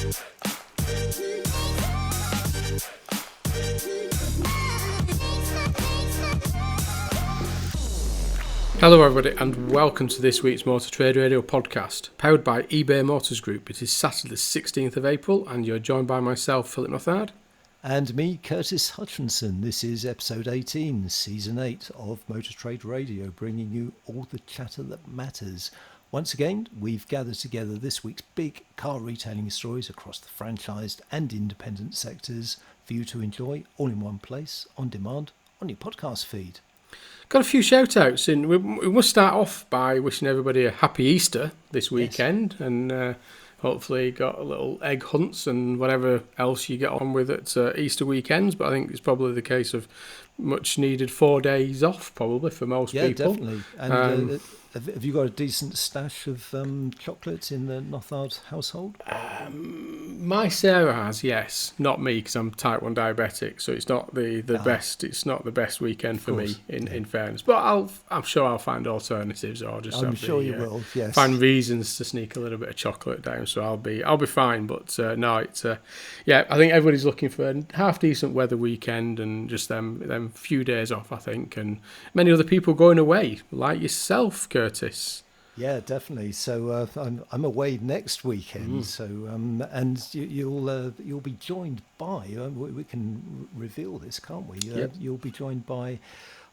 Hello everybody and welcome to this week's Motor Trade Radio podcast, powered by eBay Motors Group. It is Saturday the 16th of April and you're joined by myself, Philip Nothard. And me, Curtis Hutchinson. This is episode 18, season 8 of Motor Trade Radio, bringing you all the chatter that matters. Once again, we've gathered together this week's big car retailing stories across the franchised and independent sectors for you to enjoy all in one place, on demand, on your podcast feed. Got a few shout outs in. We must start off by wishing everybody a happy Easter this weekend. Yes. And hopefully got a little egg hunts and whatever else you get on with at Easter weekends. But I think it's probably the case of much needed 4 days off probably for most people. Yeah, definitely. And have you got a decent stash of chocolates in the Nothard household? My Sarah has, yes. Not me, because I'm type 1 diabetic, so it's not the best. It's not the best weekend for me, in fairness. But I'm sure I'll find alternatives, or just I'm sure you will. Yes. Find reasons to sneak a little bit of chocolate down. So I'll be fine. But no, it's I think everybody's looking for a half decent weather weekend and just them few days off, I think, and many other people going away like yourself, Curtis. Yeah, definitely. So I'm away next weekend. So and you'll be joined by we can reveal this, can't we? Yep. You'll be joined by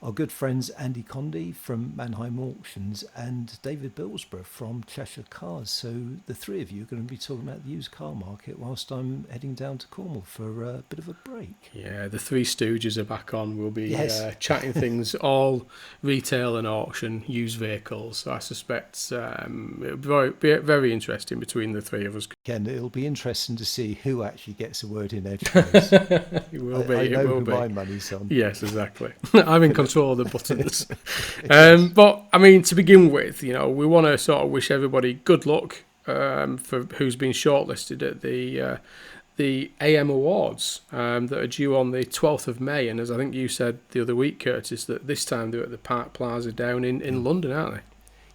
our good friends Andy Condy from Mannheim Auctions and David Billsborough from Cheshire Cars. So the three of you are going to be talking about the used car market whilst I'm heading down to Cornwall for a bit of a break. Yeah, the Three Stooges are back on. We'll be chatting things all retail and auction, used vehicles. So I suspect it'll be very interesting between the three of us. Ken, it'll be interesting to see who actually gets a word in edgeways. It will be. I know who be. My money's on. Yes, exactly. I'm in control of the buttons. But I mean, to begin with, we want to sort of wish everybody good luck for who's been shortlisted at the AM Awards that are due on the 12th of May. And as I think you said the other week, Curtis, that this time they're at the Park Plaza down in London, aren't they?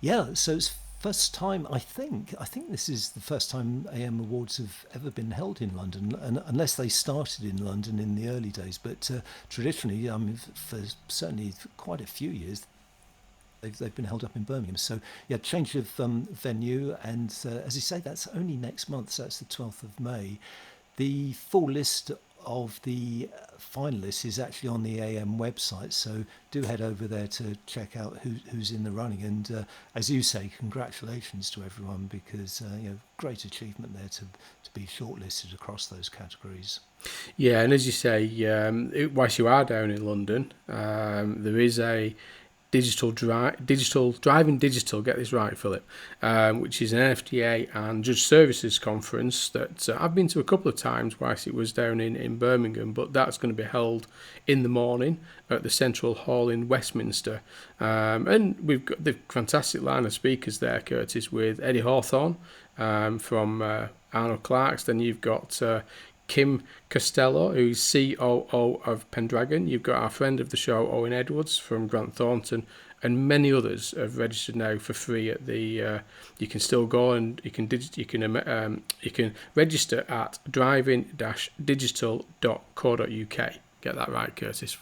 Yeah, so it's first time, I think this is the first time AM Awards have ever been held in London, and unless they started in London in the early days. But traditionally, for certainly quite a few years, they've been held up in Birmingham. So yeah, change of venue, and as you say, that's only next month. So that's the 12th of May. The full list of the finalists is actually on the AM website, so do head over there to check out who's in the running. And as you say, congratulations to everyone, because great achievement there to be shortlisted across those categories. Yeah, and as you say, whilst you are down in London, there is a driving digital, get this right, Philip, which is an NFDA and Judge Services conference that I've been to a couple of times whilst it was down in Birmingham, but that's going to be held in the morning at the Central Hall in Westminster. And we've got the fantastic line of speakers there, Curtis, with Eddie Hawthorne from Arnold Clark's. Then you've got Kim Costello, who's COO of Pendragon. You've got our friend of the show, Owen Edwards from Grant Thornton, and many others have registered now for free at the. You can still go and you can register at driving-digital.co.uk. Get that right, Curtis.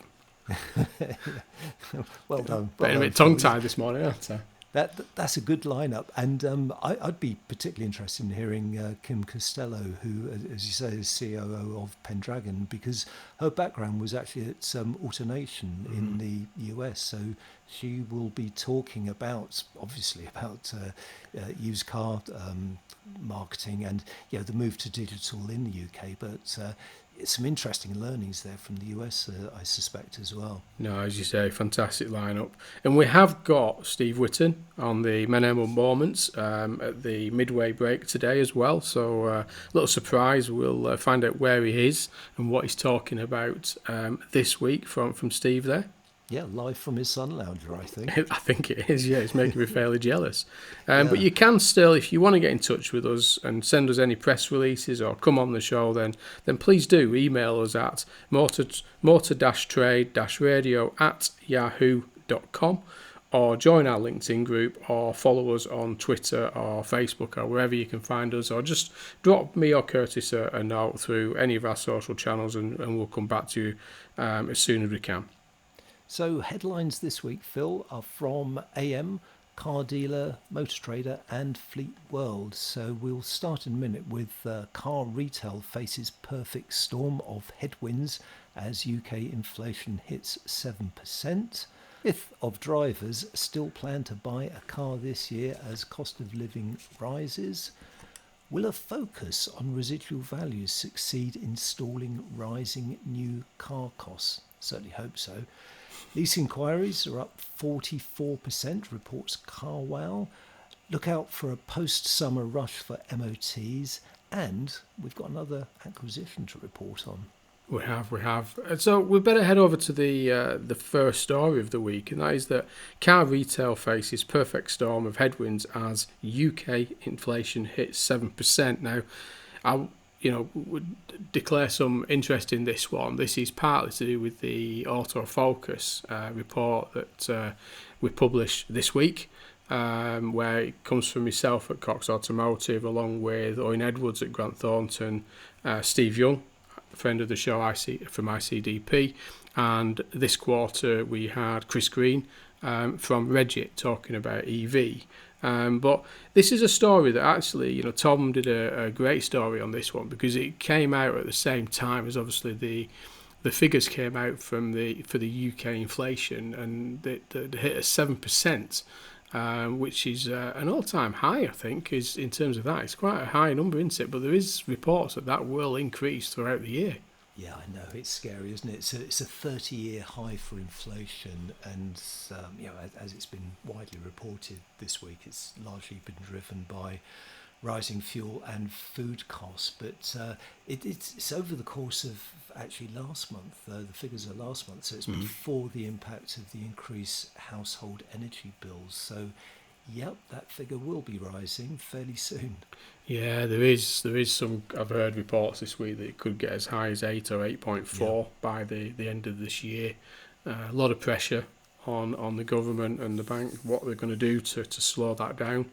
Well done. Been a bit tongue-tied this morning, aren't I? That's a good lineup, and I'd be particularly interested in hearing Kim Costello, who, as you say, is COO of Pendragon, because her background was actually at AutoNation in the US. So she will be talking about used car marketing and the move to digital in the UK, but some interesting learnings there from the US, I suspect, as well. No, as you say, fantastic lineup. And we have got Steve Whitten on the Mental Moments at the midway break today as well. So a little surprise, we'll find out where he is and what he's talking about this week from Steve there. Yeah, live from his sun lounger, I think. I think it is, yeah. It's making me fairly jealous. But you can still, if you want to get in touch with us and send us any press releases or come on the show, then please do email us at motor-trade-radio@yahoo.com, or join our LinkedIn group, or follow us on Twitter or Facebook or wherever you can find us, or just drop me or Curtis a note through any of our social channels, and we'll come back to you as soon as we can. So headlines this week, Phil, are from AM, Car Dealer, Motor Trader and Fleet World. So we'll start in a minute with car retail faces perfect storm of headwinds as UK inflation hits 7%. Fifth of drivers still plan to buy a car this year as cost of living rises. Will a focus on residual values succeed in stalling rising new car costs? Certainly hope so. Lease inquiries are up 44%, reports CarWow. Look out for a post-summer rush for MoTs, and we've got another acquisition to report on. We have. So we better head over to the first story of the week, and that is that car retail faces perfect storm of headwinds as UK inflation hits 7%. Now, I would declare some interest in this one. This is partly to do with the Auto Focus report that we published this week, where it comes from myself at Cox Automotive, along with Owen Edwards at Grant Thornton, Steve Young, friend of the show from ICDP, and this quarter we had Chris Green from Regit talking about EV. But this is a story that actually, Tom did a great story on this one, because it came out at the same time as obviously the figures came out for the UK inflation, and it hit a 7%. Which is an all-time high, I think, is in terms of that. It's quite a high number, isn't it? But there is reports that will increase throughout the year. Yeah, I know. It's scary, isn't it? It's a 30-year high for inflation, and as it's been widely reported this week, it's largely been driven by rising fuel and food costs. But it's over the course of actually last month. The figures are last month, so it's before the impact of the increased household energy bills. So, yep, that figure will be rising fairly soon. Yeah, there is some. I've heard reports this week that it could get as high as 8 or 8.4 by the end of this year. A lot of pressure on the government and the bank, what they're going to do to slow that down.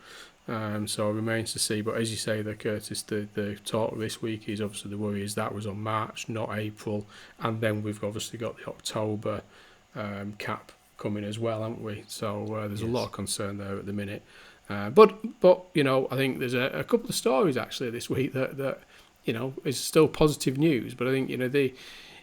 So it remains to see. But as you say there, Curtis, the talk this week is obviously the worry is that was on March, not April. And then we've obviously got the October cap coming as well, haven't we? So there's a lot of concern there at the minute. But I think there's a couple of stories actually this week that is still positive news. But I think,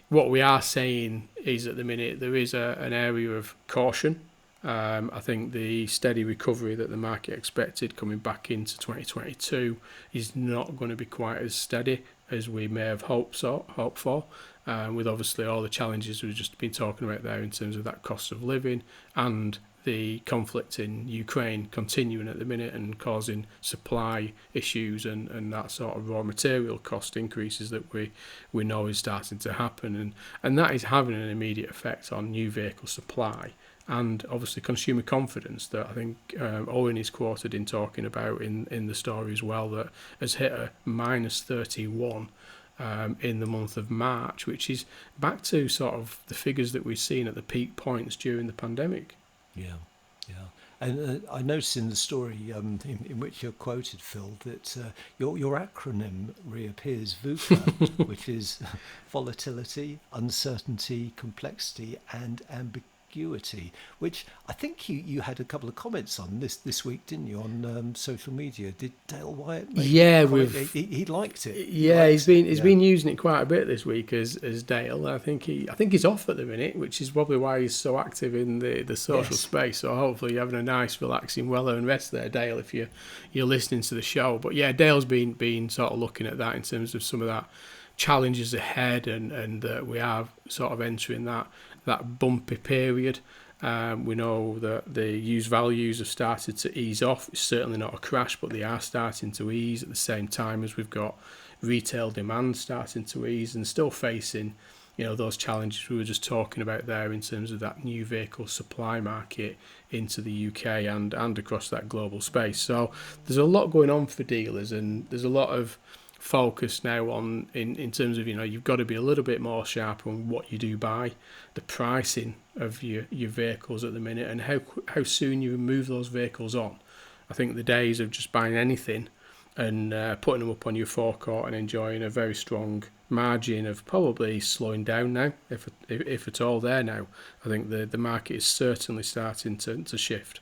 what we are saying is at the minute there is an area of caution. I think the steady recovery that the market expected coming back into 2022 is not going to be quite as steady as we may have hoped for, with obviously all the challenges we've just been talking about there in terms of that cost of living and the conflict in Ukraine continuing at the minute and causing supply issues and that sort of raw material cost increases that we know is starting to happen, and that is having an immediate effect on new vehicle supply. And obviously consumer confidence that I think Owen is quoted in talking about in the story as well, that has hit a minus 31 in the month of March, which is back to sort of the figures that we've seen at the peak points during the pandemic. Yeah. And I noticed in the story in which you're quoted, Phil, that your acronym reappears, VUCA, which is volatility, uncertainty, complexity, and ambiguity, which I think you had a couple of comments on this week, didn't you, on social media? Did Dale Wyatt make he liked it. He's been using it quite a bit this week as Dale. I think he's off at the minute, which is probably why he's so active in the social space. So hopefully you're having a nice relaxing well-earned rest there, Dale, if you're listening to the show. But yeah, Dale's been sort of looking at that in terms of some of that challenges ahead, and we are sort of entering that bumpy period. We know that the used values have started to ease off. It's certainly not a crash, but they are starting to ease at the same time as we've got retail demand starting to ease and still facing, those challenges we were just talking about there in terms of that new vehicle supply market into the UK and across that global space. So there's a lot going on for dealers, and there's a lot of focus now on in terms of, you've got to be a little bit more sharp on what you do buy, the pricing of your vehicles at the minute, and how soon you move those vehicles on. I think the days of just buying anything and putting them up on your forecourt and enjoying a very strong margin of probably slowing down now, if at all there now. I think the market is certainly starting to shift.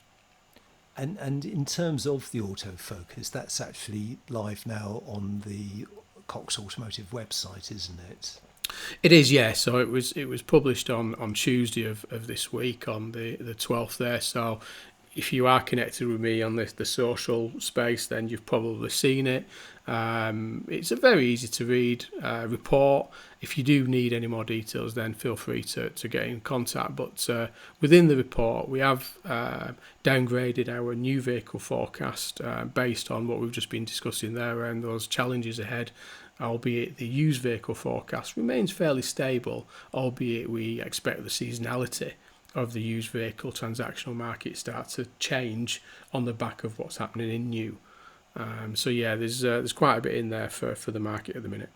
And in terms of the autofocus, that's actually live now on the Cox Automotive website, isn't it? It is, yeah. So it was published on Tuesday of this week, on the 12th there. So if you are connected with me on the social space, then you've probably seen it. It's a very easy to read report. If you do need any more details, then feel free to get in contact. But within the report, we have downgraded our new vehicle forecast based on what we've just been discussing there and those challenges ahead, albeit the used vehicle forecast remains fairly stable, albeit we expect the seasonality of the used vehicle transactional market start to change on the back of what's happening in new. So yeah, there's quite a bit in there for the market at the minute.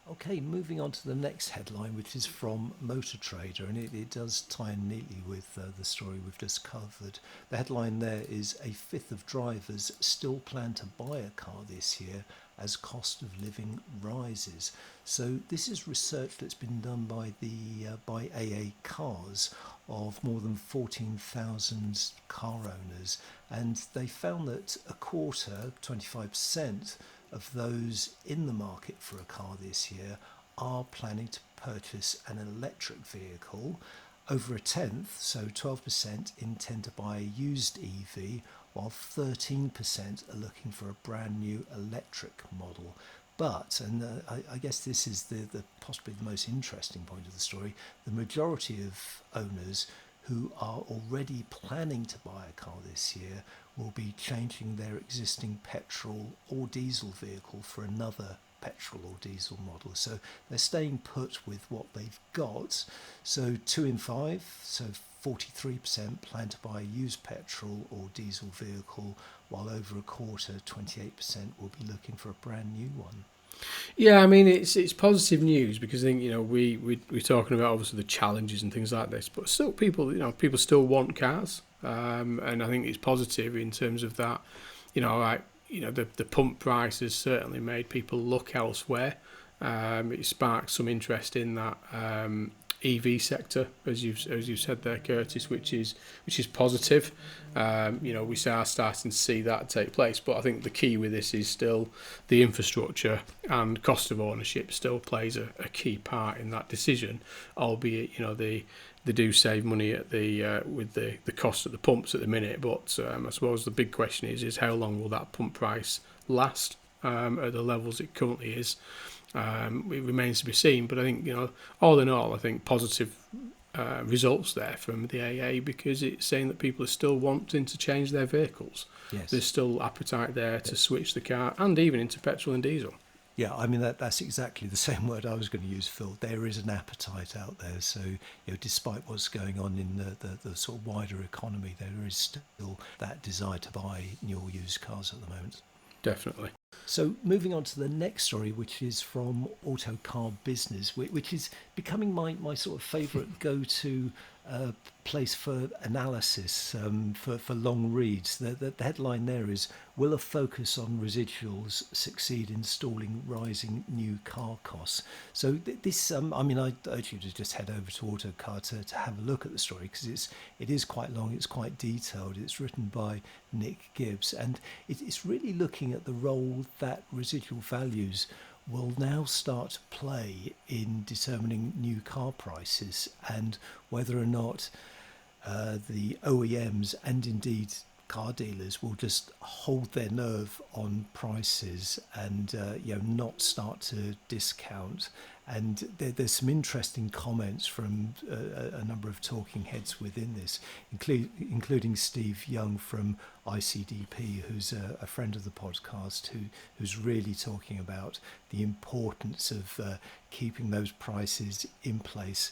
Okay, moving on to the next headline, which is from Motor Trader, and it does tie in neatly with the story we've just covered. The headline there is: a fifth of drivers still plan to buy a car this year as cost of living rises. So this is research that's been done by by AA Cars of more than 14,000 car owners, and they found that a quarter, 25%, of those in the market for a car this year are planning to purchase an electric vehicle. Over a tenth, so 12%, intend to buy a used EV, while 13% are looking for a brand new electric model. But, and I guess this is the possibly the most interesting point of the story, the majority of owners who are already planning to buy a car this year will be changing their existing petrol or diesel vehicle for another petrol or diesel model. So they're staying put with what they've got. So 2 in 5, so 43%, plan to buy a used petrol or diesel vehicle, while over a quarter, 28%, will be looking for a brand new one. Yeah, I mean it's positive news, because I think we're talking about obviously the challenges and things like this, but still people still want cars, and I think it's positive in terms of that. The pump price has certainly made people look elsewhere. It sparked some interest in that EV sector, as you've said there, Curtis, which is positive. We are starting to see that take place, but I think the key with this is still the infrastructure, and cost of ownership still plays a key part in that decision. Albeit, they do save money at with the cost of the pumps at the minute, but I suppose the big question is how long will that pump price last at the levels it currently is. It remains to be seen, but I think all in all, I think positive results there from the AA, because it's saying that people are still wanting to change their vehicles. Yes. There's still appetite there to switch the car, and even into petrol and diesel. Yeah, I mean that's exactly the same word I was going to use, Phil. There is an appetite out there. So despite what's going on in the sort of wider economy, there is still that desire to buy new or used cars at the moment. Definitely. So moving on to the next story, which is from Autocar Business, which is becoming my sort of favourite go-to place for analysis, for long reads. The headline there is: will a focus on residuals succeed in stalling rising new car costs? So this, I urge you to just head over to Autocar to have a look at the story, because it is quite long, it's quite detailed. It's written by Nick Gibbs, and it's really looking at the role that residual values will now start to play in determining new car prices, and whether or not the OEMs and indeed car dealers will just hold their nerve on prices and not start to discount. And there's some interesting comments from a number of talking heads within this, including Steve Young from ICDP, who's a friend of the podcast, who's really talking about the importance of keeping those prices in place.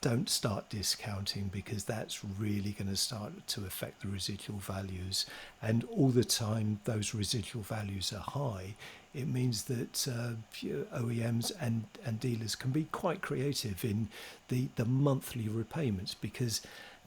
don't start discounting, because that's really going to start to affect the residual values. And all the time those residual values are high, it means that OEMs and dealers can be quite creative in the monthly repayments, because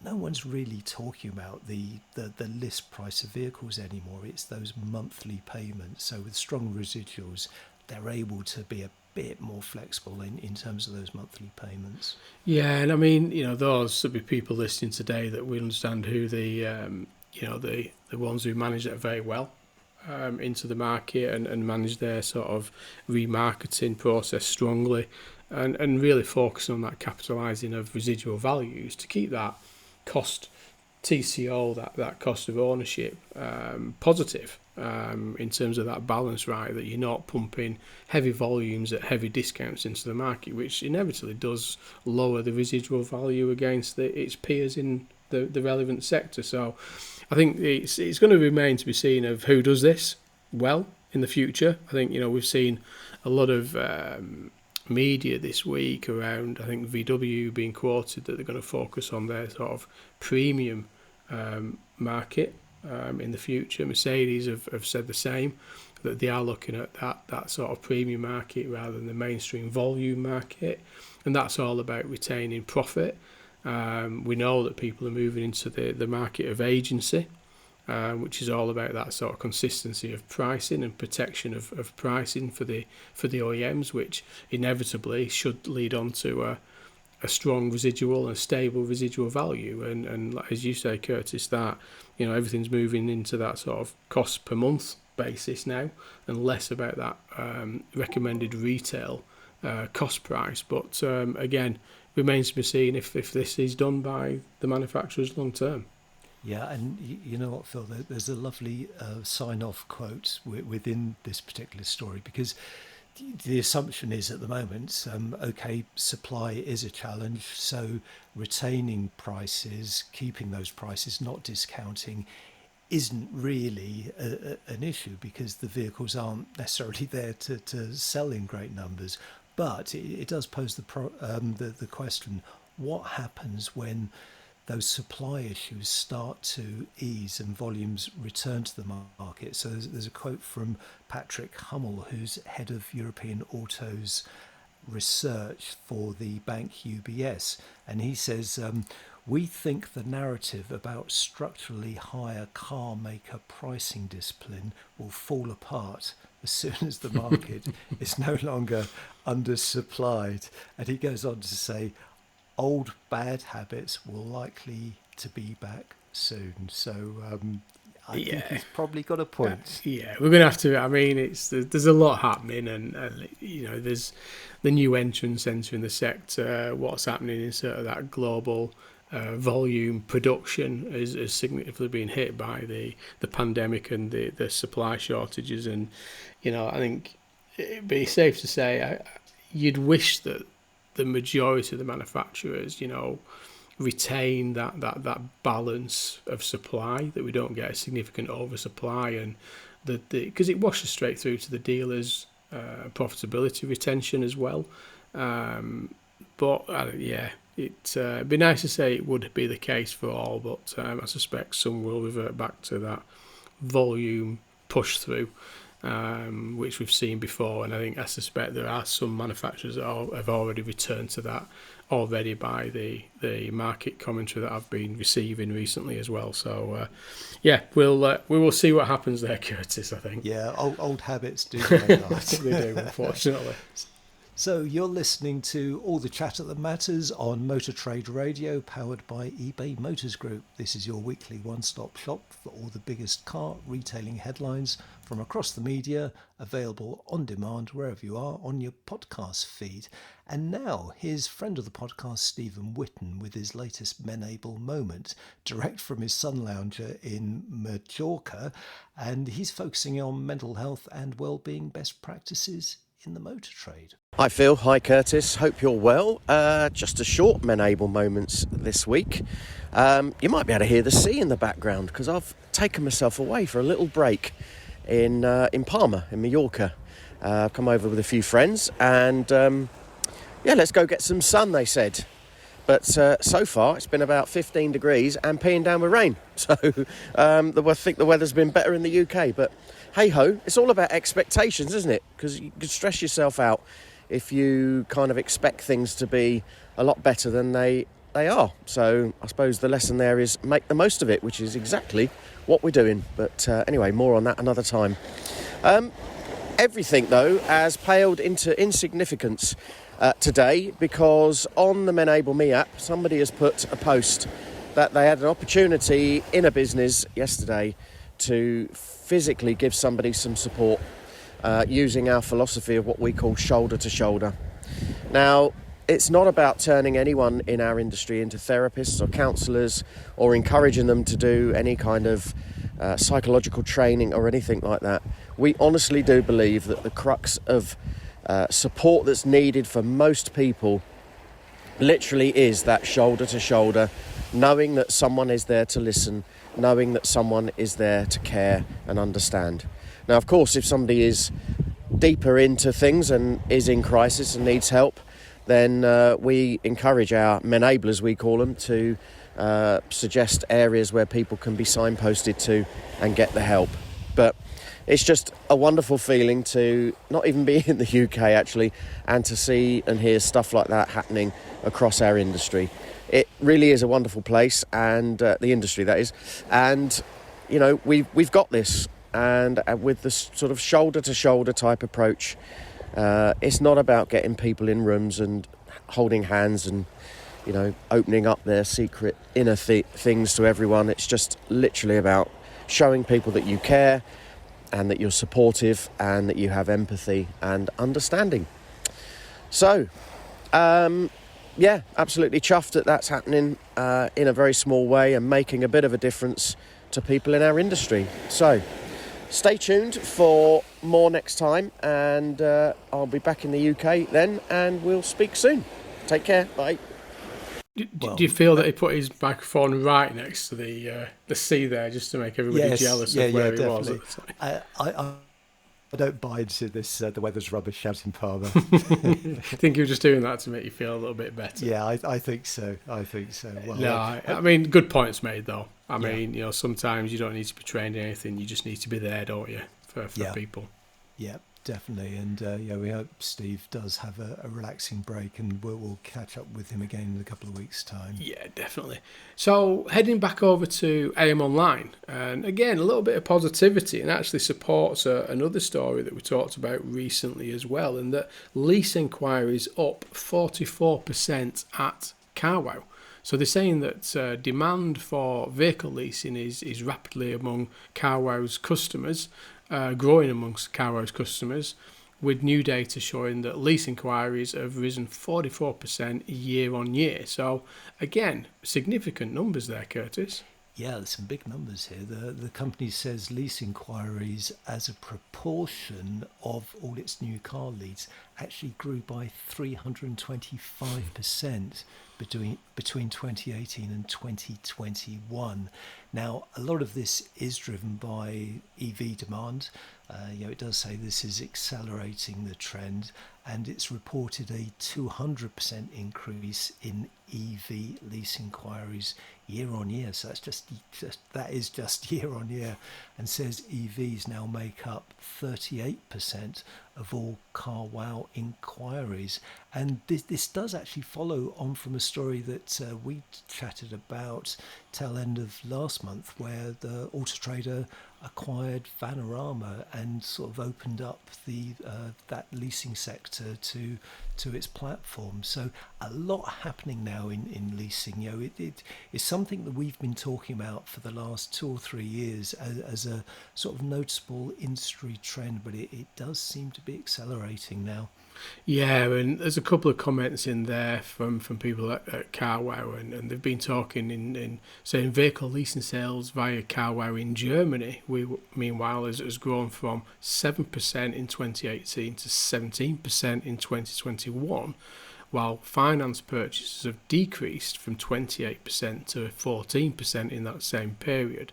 no one's really talking about the list price of vehicles anymore. It's those monthly payments. So with strong residuals, they're able to be a bit more flexible in terms of those monthly payments. Yeah, and I mean, those will be people listening today that we understand who the ones who manage that very well into the market and manage their sort of remarketing process strongly, and really focus on that capitalising of residual values to keep that cost TCO, that cost of ownership, positive, in terms of that balance, right, that you're not pumping heavy volumes at heavy discounts into the market, which inevitably does lower the residual value against its peers in the relevant sector. So I think it's going to remain to be seen of who does this well in the future. I think, we've seen a lot of media this week around, I think, VW being quoted that they're going to focus on their sort of premium market in the future. Mercedes have said the same, that they are looking at that sort of premium market rather than the mainstream volume market, and that's all about retaining profit. We know that people are moving into the market of agency, which is all about that sort of consistency of pricing and protection of pricing for the OEMs, which inevitably should lead on to a strong residual and a stable residual value. And as you say, Curtis, that everything's moving into that sort of cost per month basis now, and less about that recommended retail cost price. But again, remains to be seen if this is done by the manufacturers long term. Yeah, and you know what, Phil, there's a lovely sign-off quote within this particular story, because the assumption is at the moment, supply is a challenge, so retaining prices, keeping those prices, not discounting, isn't really an issue, because the vehicles aren't necessarily there to sell in great numbers. But it does pose the question, what happens when those supply issues start to ease and volumes return to the market? So there's a quote from Patrick Hummel, who's head of European Autos research for the bank UBS, and he says, we think the narrative about structurally higher car maker pricing discipline will fall apart as soon as the market is no longer undersupplied. And he goes on to say, old bad habits will likely to be back soon. So I think he's probably got a point. We're going to have to. I mean, there's a lot happening, and there's the new entrants entering the sector. What's happening in sort of that global volume production is significantly being hit by the pandemic and the supply shortages. And I think it'd be safe to say you'd wish that the majority of the manufacturers, retain that balance of supply, that we don't get a significant oversupply, and because it washes straight through to the dealers' profitability retention as well. But it'd be nice to say it would be the case for all, but I suspect some will revert back to that volume push through, which we've seen before, and I suspect there are some manufacturers that have already returned to that already by the market commentary that I've been receiving recently as well. So we will see what happens there, Curtis. I think old habits do play that. They do, unfortunately. So you're listening to All the Chatter That Matters on Motor Trade Radio, powered by eBay Motors Group. This is your weekly one-stop shop for all the biggest car retailing headlines from across the media, available on demand wherever you are on your podcast feed. And now, here's friend of the podcast, Stephen Whitten, with his latest Menable moment, direct from his sun lounger in Majorca, and he's focusing on mental health and well-being best practices in the motor trade. Hi Phil, hi Curtis, hope you're well. Just a short Menable moments this week. You might be able to hear the sea in the background because I've taken myself away for a little break in Palma, in Mallorca. Come over with a few friends and let's go get some sun, they said. But so far, it's been about 15 degrees and peeing down with rain. So I think the weather's been better in the UK. But hey-ho, it's all about expectations, isn't it? Because you could stress yourself out if you kind of expect things to be a lot better than they are. So I suppose the lesson there is make the most of it, which is exactly what we're doing. But anyway, more on that another time. Everything, though, has paled into insignificance today, because on the Menable Me app, somebody has put a post that they had an opportunity in a business yesterday to physically give somebody some support using our philosophy of what we call shoulder to shoulder. Now, it's not about turning anyone in our industry into therapists or counsellors or encouraging them to do any kind of psychological training or anything like that. We honestly do believe that the crux of support that's needed for most people literally is that shoulder to shoulder, knowing that someone is there to listen, knowing that someone is there to care and understand. Now, of course, if somebody is deeper into things and is in crisis and needs help, then we encourage our Menablers, we call them, to suggest areas where people can be signposted to and get the help. But it's just a wonderful feeling to not even be in the UK, actually, and to see and hear stuff like that happening across our industry. It really is a wonderful place, and the industry, that is. And, you know, we've got this. And with this sort of shoulder-to-shoulder type approach, it's not about getting people in rooms and holding hands and, you know, opening up their secret inner things to everyone. It's just literally about showing people that you care and that you're supportive and that you have empathy and understanding. So, yeah, absolutely chuffed that that's happening in a very small way and making a bit of a difference to people in our industry. So, stay tuned for more next time, and I'll be back in the UK then, and we'll speak soon. Take care. Bye. Do you feel that he put his microphone right next to the sea there, just to make everybody jealous of where he was at the time? I don't buy into this, the weather's rubbish shouting Palmer. I think he was just doing that to make you feel a little bit better. Yeah, I think so. Well, no, I mean, good points made, though. I mean, you know, sometimes you don't need to be trained in anything. You just need to be there, don't you, for people. Yeah, definitely. And, we hope Steve does have a relaxing break, and we'll catch up with him again in a couple of weeks' time. Yeah, definitely. So, heading back over to AM Online, and again, a little bit of positivity, and actually supports another story that we talked about recently as well, and that lease inquiries up 44% at CarWow. So they're saying that demand for vehicle leasing is rapidly among CarWow's customers, growing amongst CarWow's customers, with new data showing that lease inquiries have risen 44% year on year. So again, significant numbers there, Curtis. Yeah, there's some big numbers here. The company says lease inquiries as a proportion of all its new car leads actually grew by 325% between 2018 and 2021. Now, a lot of this is driven by EV demand. It does say this is accelerating the trend, and it's reported a 200% increase in EV lease inquiries year on year. So that's just year on year, and says EVs now make up 38% of all CarWow inquiries. And this does actually follow on from a story that we chatted about tail end of last month, where the Auto Trader acquired Vanarama and sort of opened up that leasing sector to its platform. So a lot happening now in leasing. It is something that we've been talking about for the last 2 or 3 years as a sort of noticeable industry trend, but it does seem to be accelerating now. Yeah, and there's a couple of comments in there from people at CarWow, and they've been talking in saying vehicle leasing sales via CarWow in Germany, meanwhile, has grown from 7% in 2018 to 17% in 2021, while finance purchases have decreased from 28% to 14% in that same period.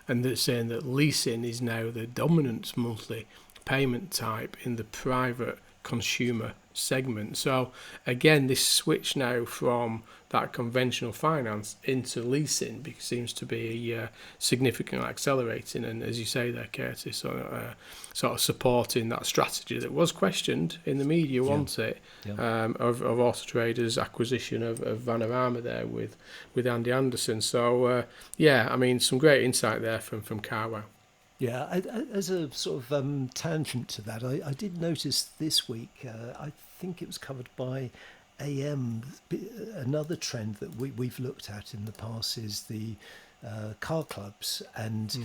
And they're saying that leasing is now the dominant monthly payment type in the private consumer segment. So again, this switch now from that conventional finance into leasing seems to be significantly accelerating, and as you say there, Curtis, sort of supporting that strategy that was questioned in the media, wasn't it? Of Auto Trader's acquisition of Vanarama there with Andy Anderson. So I mean, some great insight there from Carwow. Yeah, as a sort of tangent to that, I did notice this week, I think it was covered by AM, another trend that we've looked at in the past is the car clubs. And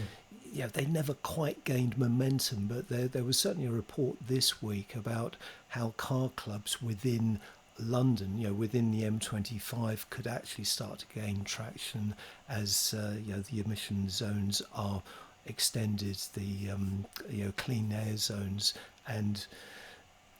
they never quite gained momentum, but there was certainly a report this week about how car clubs within London, within the M25, could actually start to gain traction as the emission zones are extended, the clean air zones, and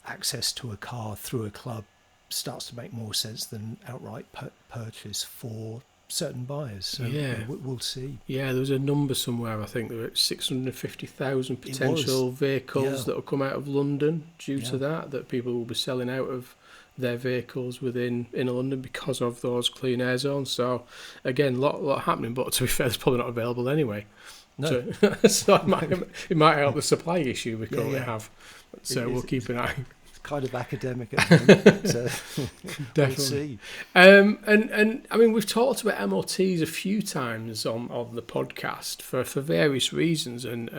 access to a car through a club starts to make more sense than outright purchase for certain buyers. So we'll see. Yeah, there was a number somewhere. I think there were 650,000 potential vehicles that will come out of London due to that people will be selling out of their vehicles within inner London because of those clean air zones. So again, a lot happening, but to be fair, it's probably not available anyway. No. So it might help the supply issue we currently have. So we'll keep an eye. It's kind of academic at the moment. So Definitely. We'll see. And I mean, we've talked about MoTs a few times on the podcast for various reasons, and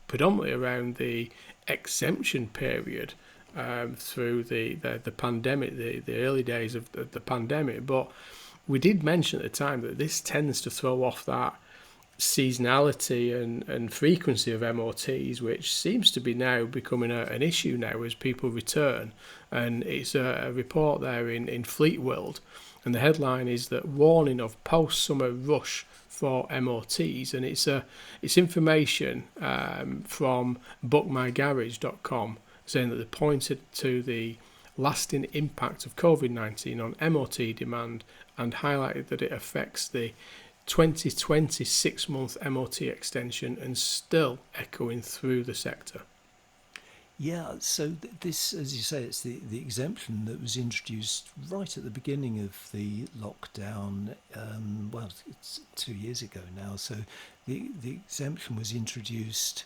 predominantly around the exemption period through the pandemic, the early days of the pandemic. But we did mention at the time that this tends to throw off that seasonality and frequency of MOTs, which seems to be now becoming an issue now as people return. And it's a report there in Fleet World, and the headline is that warning of post-summer rush for MOTs, and it's information from bookmygarage.com saying that they pointed to the lasting impact of COVID-19 on MOT demand and highlighted that it affects the 2020 6-month MOT extension and still echoing through the sector. Yeah, so this, as you say, it's the exemption that was introduced right at the beginning of the lockdown. It's 2 years ago now. So the exemption was introduced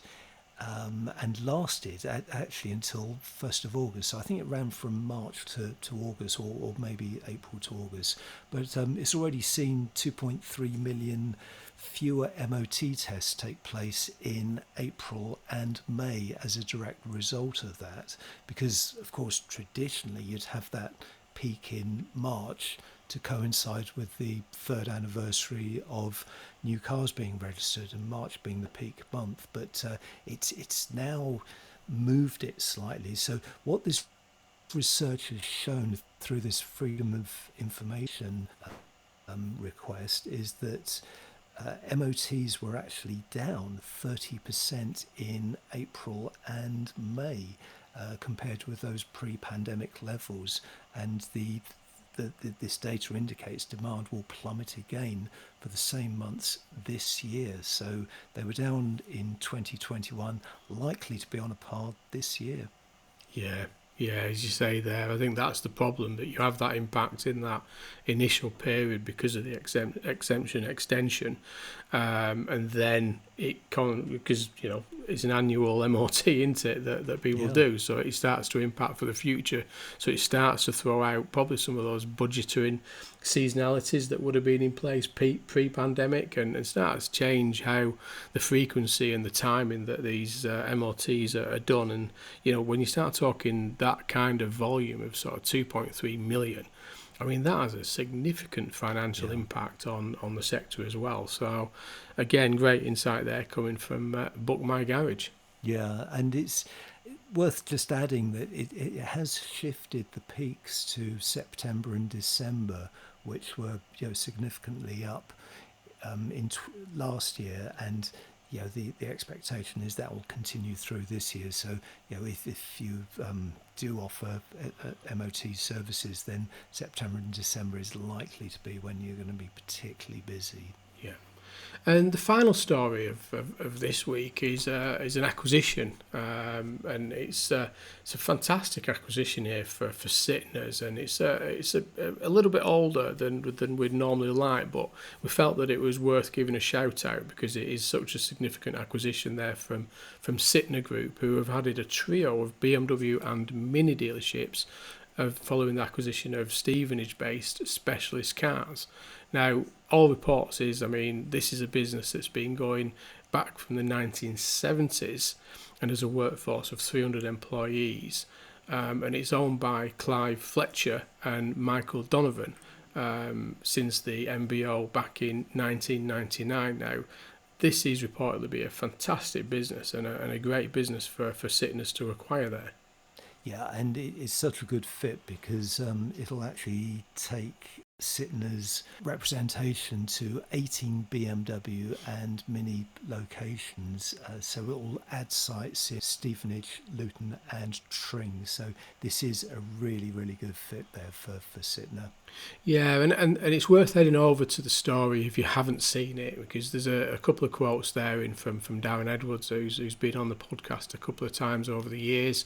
and lasted actually until 1st of August. So I think it ran from March to August, or maybe April to August. But it's already seen 2.3 million fewer MOT tests take place in April and May as a direct result of that. Because, of course, traditionally you'd have that peak in March to coincide with the 3rd anniversary of new cars being registered, and March being the peak month. But it's now moved it slightly. So what this research has shown through this freedom of information request is that MOTs were actually down 30% in April and May compared with those pre-pandemic levels, and this data indicates demand will plummet again for the same months this year. So they were down in 2021, likely to be on a par this year. Yeah, as you say there, I think that's the problem, that you have that impact in that initial period because of the exemption extension, and then because it's an annual MOT, isn't it, that people do, so it starts to impact for the future. So it starts to throw out probably some of those budgeting seasonalities that would have been in place pre-pandemic, and starts to change how the frequency and the timing that these MOTs are done. And when you start talking that kind of volume of sort of 2.3 million, I mean, that has a significant financial impact on the sector as well. So again, great insight there coming from Book My Garage. Yeah, and it's worth just adding that it has shifted the peaks to September and December, which were significantly up in last year, and the expectation is that will continue through this year. So if you do offer MOT services, then September and December is likely to be when you're going to be particularly busy. Yeah. And the final story of this week is an acquisition, and it's a fantastic acquisition here for Sytner's, and it's a little bit older than we'd normally like, but we felt that it was worth giving a shout out because it is such a significant acquisition there from Sytner Group, who have added a trio of BMW and Mini dealerships following the acquisition of Stevenage-based Specialist Cars. Now, all reports is, this is a business that's been going back from the 1970s and has a workforce of 300 employees, and it's owned by Clive Fletcher and Michael Donovan since the MBO back in 1999. Now, this is reported to be a fantastic business and a great business for Sytner's to acquire there. Yeah, and it's such a good fit because it'll actually take Sytner's representation to 18 BMW and Mini locations. So it will add sites in Stevenage, Luton and Tring. So this is a really, really good fit there for Sytner. Yeah, and it's worth heading over to the story if you haven't seen it, because there's a couple of quotes there from Darren Edwards, who's been on the podcast a couple of times over the years,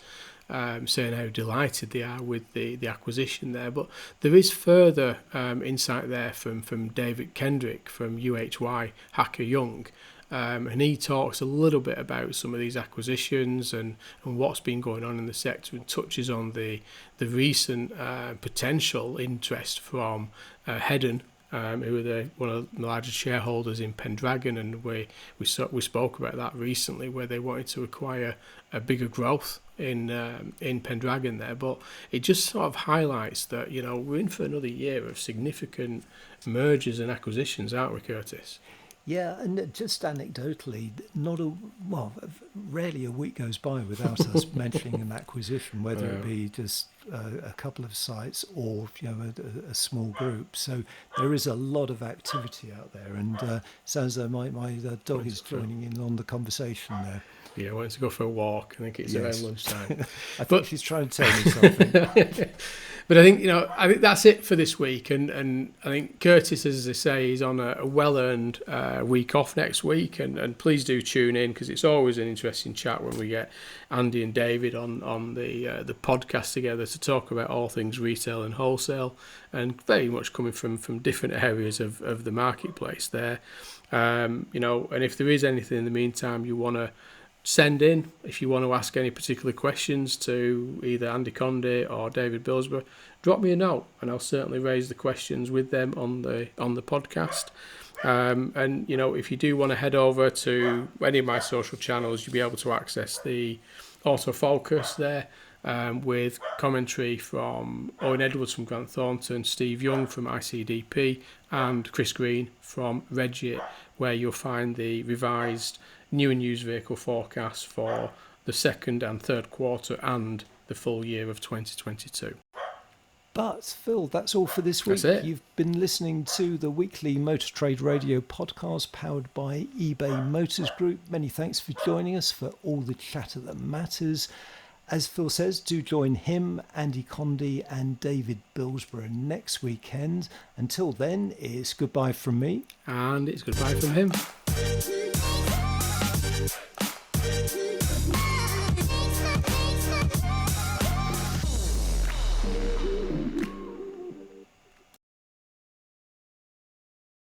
saying how delighted they are with the acquisition there. But there is further insight there from David Kendrick from UHY Hacker Young, and he talks a little bit about some of these acquisitions and what's been going on in the sector, and touches on the recent potential interest from Hedden, who are one of the largest shareholders in Pendragon, and we spoke about that recently, where they wanted to acquire a bigger growth in Pendragon there. But it just sort of highlights that we're in for another year of significant mergers and acquisitions, aren't we, Curtis? Yeah, and just anecdotally, rarely a week goes by without us mentioning an acquisition, whether it be just a couple of sites or a small group. So there is a lot of activity out there, and sounds like my dog is joining in on the conversation there. Yeah, I wanted to go for a walk. I think it's around lunchtime. I think she's trying to tell me something. But I think that's it for this week, and I think Curtis, as I say, is on a well-earned week off next week, and please do tune in, because it's always an interesting chat when we get Andy and David on the podcast together to talk about all things retail and wholesale, and very much coming from different areas of the marketplace there. And if there is anything in the meantime you want to send in, if you want to ask any particular questions to either Andy Conde or David Billsborough, drop me a note and I'll certainly raise the questions with them on the podcast. And if you do want to head over to any of my social channels, you'll be able to access the autofocus there, with commentary from Owen Edwards from Grant Thornton, Steve Young from ICDP, and Chris Green from Regit, where you'll find the revised new and used vehicle forecast for the second and third quarter and the full year of 2022. But Phil, that's all for this week. That's it. You've been listening to the weekly Motor Trade Radio podcast powered by eBay Motors Group. Many thanks for joining us for all the chatter that matters. As Phil says, do join him, Andy Conde and David Billsborough next weekend. Until then, it's goodbye from me. And it's goodbye from him.